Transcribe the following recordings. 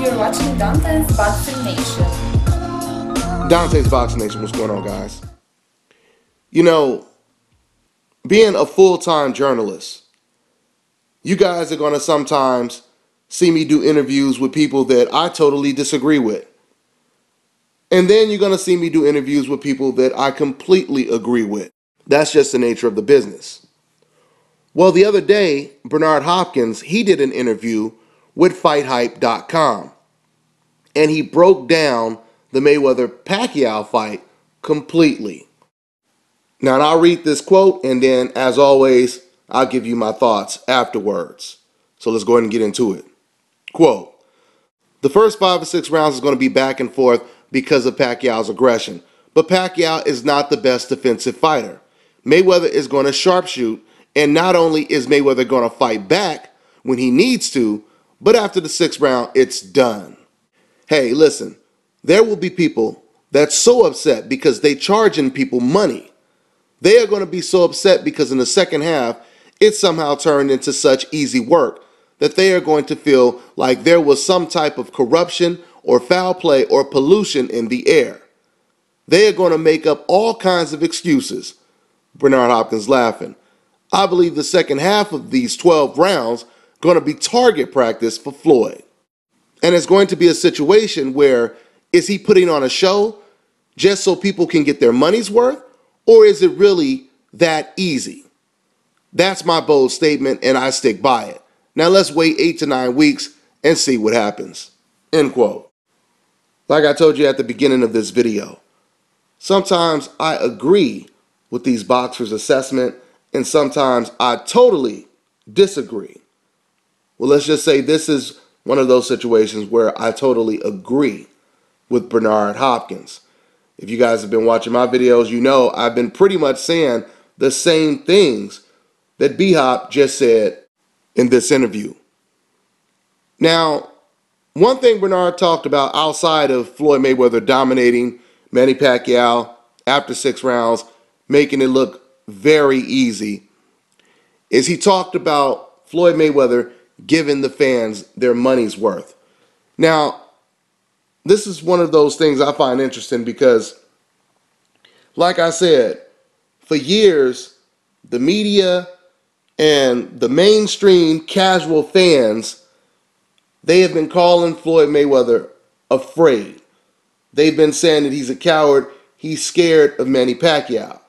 You're watching Dante's Boxing Nation. Dante's Boxing Nation, what's going on, guys? You know, being a full-time journalist, you guys are going to sometimes see me do interviews with people that I totally disagree with. And then you're going to see me do interviews with people that I completely agree with. That's just the nature of the business. Well, the other day, Bernard Hopkins, he did an interview with FightHype.com. And he broke down the Mayweather-Pacquiao fight completely. Now, I'll read this quote, and then, as always, I'll give you my thoughts afterwards. So let's go ahead and get into it. Quote, "The first 5 or 6 rounds is going to be back and forth because of Pacquiao's aggression. But Pacquiao is not the best defensive fighter. Mayweather is going to sharpshoot, and not only is Mayweather going to fight back when he needs to, but after the 6th round, it's done." Hey, listen, there will be people that's so upset because they charging people money. They are going to be so upset because in the second half, it somehow turned into such easy work that they are going to feel like there was some type of corruption or foul play or pollution in the air. They are going to make up all kinds of excuses. Bernard Hopkins laughing. I believe the second half of these 12 rounds going to be target practice for Floyd. And it's going to be a situation where, is he putting on a show just so people can get their money's worth? Or is it really that easy? That's my bold statement, and I stick by it. Now let's wait 8 to 9 weeks and see what happens. End quote. Like I told you at the beginning of this video, sometimes I agree with these boxers' assessment, and sometimes I totally disagree. Well, let's just say this is one of those situations where I totally agree with Bernard Hopkins. If you guys have been watching my videos, you know I've been pretty much saying the same things that Bhop just said in this interview. Now, one thing Bernard talked about outside of Floyd Mayweather dominating Manny Pacquiao after 6 rounds, making it look very easy, is he talked about Floyd Mayweather giving the fans their money's worth. Now, this is one of those things I find interesting because, like I said, for years, the media and the mainstream casual fans, they have been calling Floyd Mayweather afraid. They've been saying that he's a coward, he's scared of Manny Pacquiao.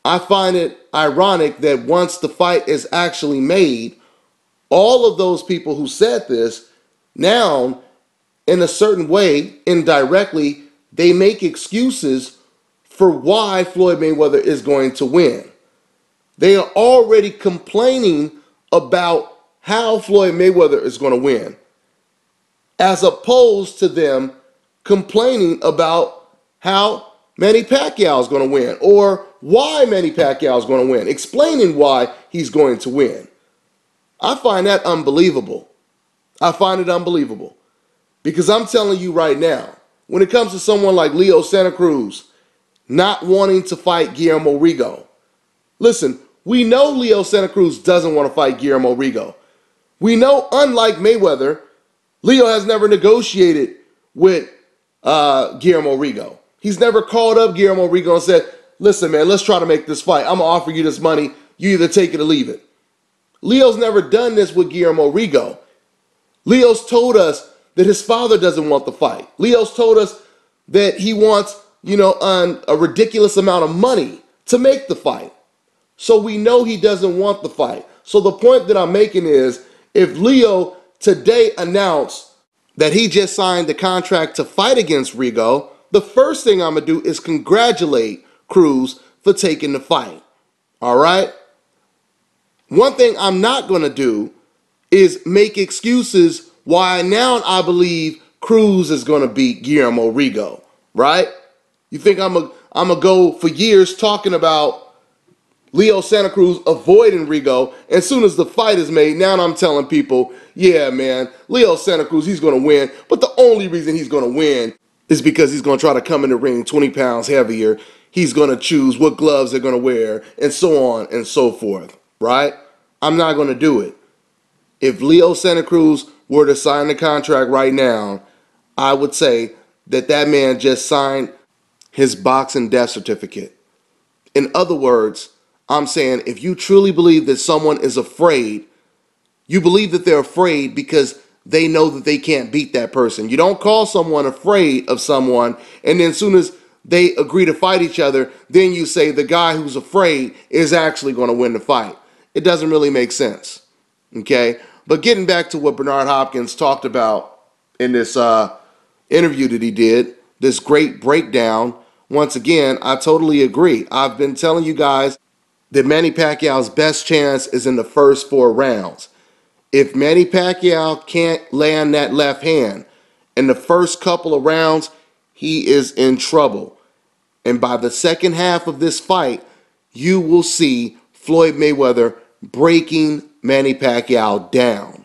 I find it ironic that once the fight is actually made, all of those people who said this, now, in a certain way, indirectly, they make excuses for why Floyd Mayweather is going to win. They are already complaining about how Floyd Mayweather is going to win, as opposed to them complaining about how Manny Pacquiao is going to win, or why Manny Pacquiao is going to win, explaining why he's going to win. I find that unbelievable. I find it unbelievable. Because I'm telling you right now, when it comes to someone like Leo Santa Cruz not wanting to fight Guillermo Rigo, listen, we know Leo Santa Cruz doesn't want to fight Guillermo Rigo. We know, unlike Mayweather, Leo has never negotiated with Guillermo Rigo. He's never called up Guillermo Rigo and said, listen, man, let's try to make this fight. I'm going to offer you this money. You either take it or leave it. Leo's never done this with Guillermo Rigo. Leo's told us that his father doesn't want the fight. Leo's told us that he wants, a ridiculous amount of money to make the fight. So we know he doesn't want the fight. So the point that I'm making is, if Leo today announced that he just signed the contract to fight against Rigo, the first thing I'm going to do is congratulate Cruz for taking the fight. All right? One thing I'm not going to do is make excuses why now I believe Cruz is going to beat Guillermo Rigo, right? You think I'm going to go for years talking about Leo Santa Cruz avoiding Rigo, and as soon as the fight is made, now I'm telling people, yeah, man, Leo Santa Cruz, he's going to win, but the only reason he's going to win is because he's going to try to come in the ring 20 pounds heavier. He's going to choose what gloves they're going to wear, and so on and so forth, right? I'm not going to do it. If Leo Santa Cruz were to sign the contract right now, I would say that that man just signed his boxing death certificate. In other words, I'm saying if you truly believe that someone is afraid, you believe that they're afraid because they know that they can't beat that person. You don't call someone afraid of someone, and then as soon as they agree to fight each other, then you say the guy who's afraid is actually going to win the fight. It doesn't really make sense. Okay? But getting back to what Bernard Hopkins talked about in this interview that he did, this great breakdown, once again, I totally agree. I've been telling you guys that Manny Pacquiao's best chance is in the first 4 rounds. If Manny Pacquiao can't land that left hand in the first couple of rounds, he is in trouble. And by the second half of this fight, you will see Floyd Mayweather breaking Manny Pacquiao down.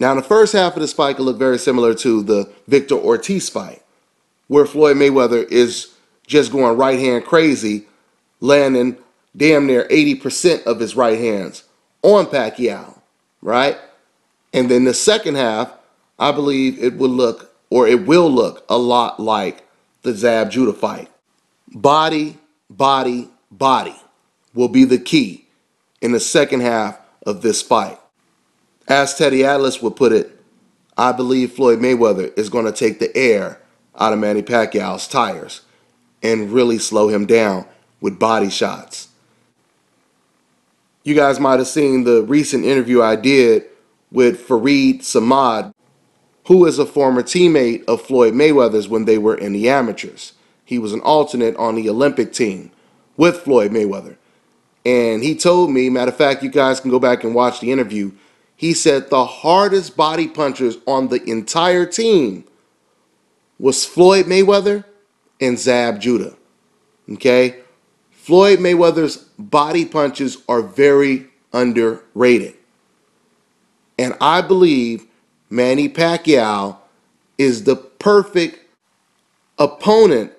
Now, in the first half of this fight could look very similar to the Victor Ortiz fight, where Floyd Mayweather is just going right hand crazy, landing damn near 80% of his right hands on Pacquiao, right? And then the second half, I believe it will look a lot like the Zab Judah fight. Body, body, body will be the key in the second half of this fight. As Teddy Atlas would put it, I believe Floyd Mayweather is going to take the air out of Manny Pacquiao's tires and really slow him down with body shots. You guys might have seen the recent interview I did with Fareed Samad, who is a former teammate of Floyd Mayweather's when they were in the amateurs. He was an alternate on the Olympic team with Floyd Mayweather. And he told me, matter of fact, you guys can go back and watch the interview, he said the hardest body punchers on the entire team was Floyd Mayweather and Zab Judah. Okay? Floyd Mayweather's body punches are very underrated. And I believe Manny Pacquiao is the perfect opponent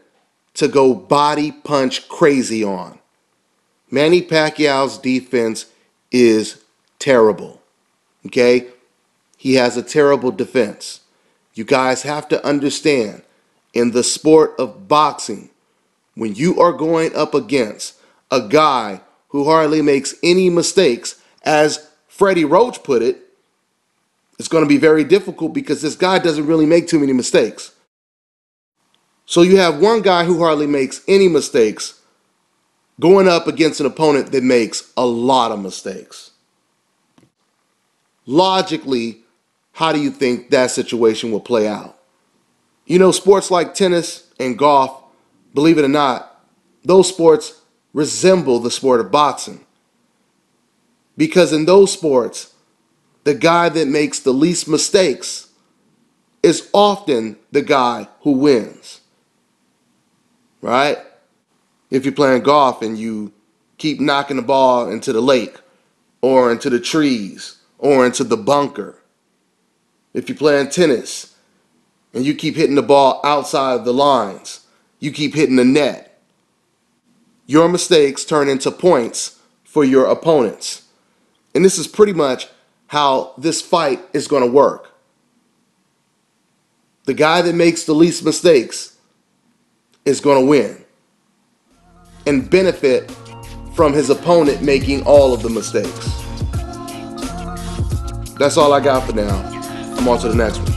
to go body punch crazy on. Manny Pacquiao's defense is terrible. Okay? He has a terrible defense. You guys have to understand, in the sport of boxing, when you are going up against a guy who hardly makes any mistakes, as Freddie Roach put it, it's going to be very difficult because this guy doesn't really make too many mistakes. So you have one guy who hardly makes any mistakes going up against an opponent that makes a lot of mistakes. Logically, how do you think that situation will play out? You know, sports like tennis and golf, believe it or not, those sports resemble the sport of boxing. Because in those sports, the guy that makes the least mistakes is often the guy who wins. Right? If you're playing golf and you keep knocking the ball into the lake or into the trees or into the bunker. If you're playing tennis and you keep hitting the ball outside of the lines, you keep hitting the net, your mistakes turn into points for your opponents. And this is pretty much how this fight is going to work. The guy that makes the least mistakes is going to win and benefit from his opponent making all of the mistakes. That's all I got for now. I'm on to the next one.